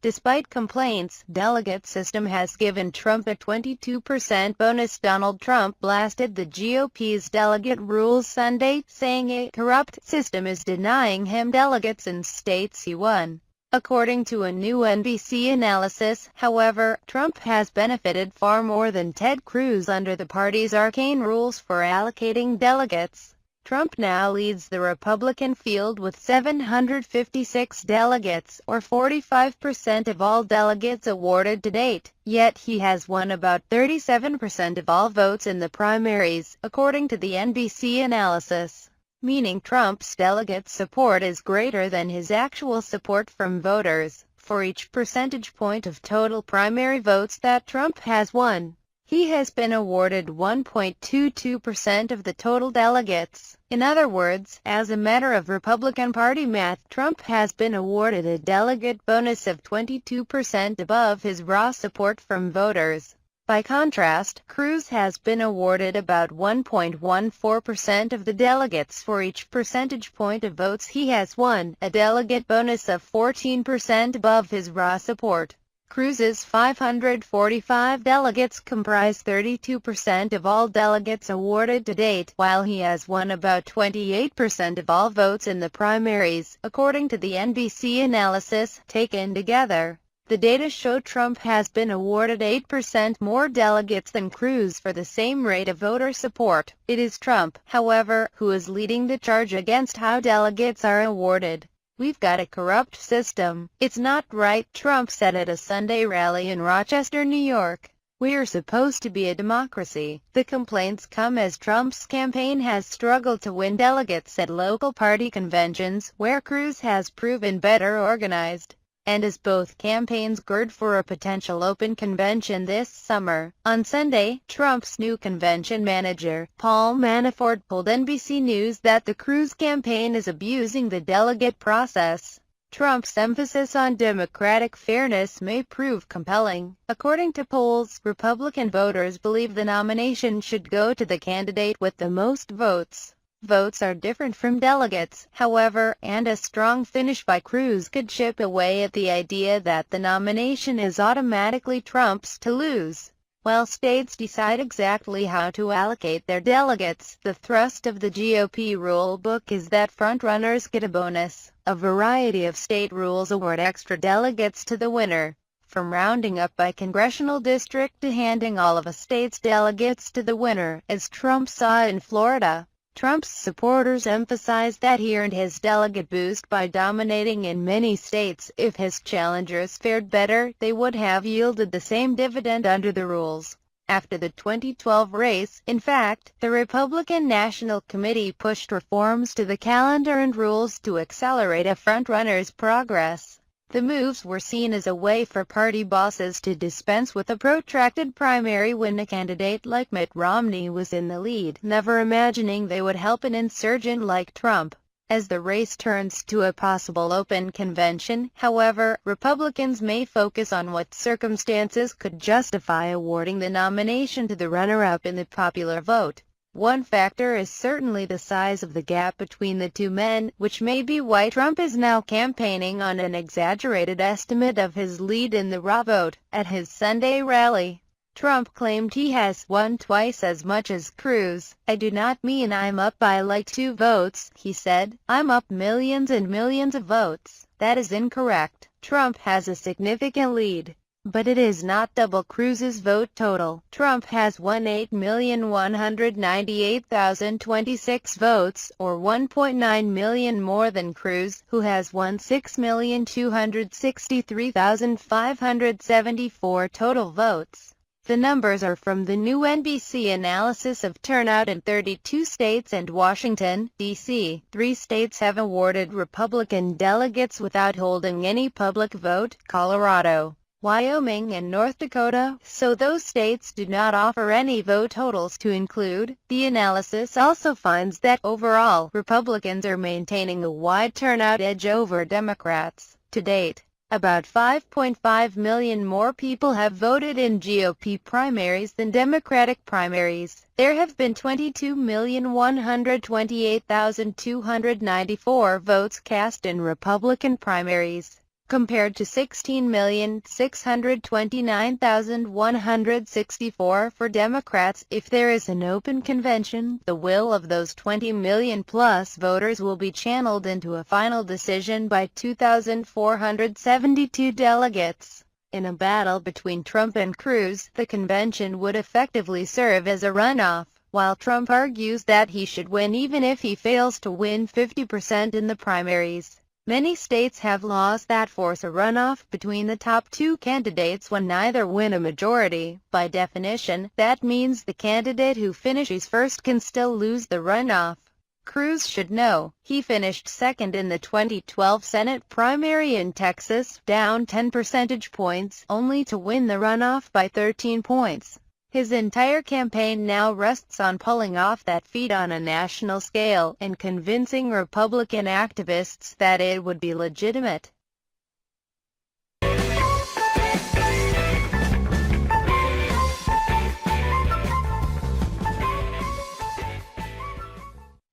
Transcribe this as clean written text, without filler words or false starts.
Despite complaints, delegate system has given Trump a 22% bonus. Donald Trump blasted the GOP's delegate rules Sunday, saying a corrupt system is denying him delegates in states he won. According to a new NBC analysis, however, Trump has benefited far more than Ted Cruz under the party's arcane rules for allocating delegates. Trump now leads the Republican field with 756 delegates, or 45% of all delegates awarded to date, yet he has won about 37% of all votes in the primaries, according to the NBC analysis, meaning Trump's delegate support is greater than his actual support from voters. For each percentage point of total primary votes that Trump has won, he has been awarded 1.22% of the total delegates. In other words, as a matter of Republican Party math, Trump has been awarded a delegate bonus of 22% above his raw support from voters. By contrast, Cruz has been awarded about 1.14% of the delegates for each percentage point of votes he has won, a delegate bonus of 14% above his raw support. Cruz's 545 delegates comprise 32% of all delegates awarded to date, while he has won about 28% of all votes in the primaries, according to the NBC analysis. Taken together, the data show Trump has been awarded 8% more delegates than Cruz for the same rate of voter support. It is Trump, however, who is leading the charge against how delegates are awarded. "We've got a corrupt system. It's not right," Trump said at a Sunday rally in Rochester, New York. "We're supposed to be a democracy." The complaints come as Trump's campaign has struggled to win delegates at local party conventions, where Cruz has proven better organized, and as both campaigns gird for a potential open convention this summer. On Sunday, Trump's new convention manager, Paul Manafort, told NBC News that the Cruz campaign is abusing the delegate process. Trump's emphasis on democratic fairness may prove compelling. According to polls, Republican voters believe the nomination should go to the candidate with the most votes. Votes are different from delegates, however, and a strong finish by Cruz could chip away at the idea that the nomination is automatically Trump's to lose. While states decide exactly how to allocate their delegates, the thrust of the GOP rule book is that frontrunners get a bonus. A variety of state rules award extra delegates to the winner, from rounding up by congressional district to handing all of a state's delegates to the winner, as Trump saw in Florida. Trump's supporters emphasize that he earned his delegate boost by dominating in many states. If his challengers fared better, they would have yielded the same dividend under the rules. After the 2012 race, in fact, the Republican National Committee pushed reforms to the calendar and rules to accelerate a frontrunner's progress. The moves were seen as a way for party bosses to dispense with a protracted primary when a candidate like Mitt Romney was in the lead, never imagining they would help an insurgent like Trump. As the race turns to a possible open convention, however, Republicans may focus on what circumstances could justify awarding the nomination to the runner-up in the popular vote. One factor is certainly the size of the gap between the two men, which may be why Trump is now campaigning on an exaggerated estimate of his lead in the raw vote. At his Sunday rally, Trump claimed he has won twice as much as Cruz. "I do not mean I'm up by like 2 votes, he said. "I'm up millions and millions of votes." That is incorrect. Trump has a significant lead, but it is not double Cruz's vote total. Trump has won 8,198,026 votes, or 1.9 million more than Cruz, who has won 6,263,574 total votes. The numbers are from the new NBC analysis of turnout in 32 states and Washington, D.C. 3 states have awarded Republican delegates without holding any public vote: Colorado, Wyoming and North Dakota, so those states do not offer any vote totals to include. The analysis also finds that overall, Republicans are maintaining a wide turnout edge over Democrats. To date, about 5.5 million more people have voted in GOP primaries than Democratic primaries. There have been 22,128,294 votes cast in Republican primaries. compared to 16,629,164 for Democrats. If there is an open convention, the will of those 20 million-plus voters will be channeled into a final decision by 2,472 delegates. In a battle between Trump and Cruz, the convention would effectively serve as a runoff, while Trump argues that he should win even if he fails to win 50% in the primaries. Many states have laws that force a runoff between the top two candidates when neither win a majority. By definition, that means the candidate who finishes first can still lose the runoff. Cruz should know. He finished second in the 2012 Senate primary in Texas, down 10 percentage points, only to win the runoff by 13 points. His entire campaign now rests on pulling off that feat on a national scale and convincing Republican activists that it would be legitimate.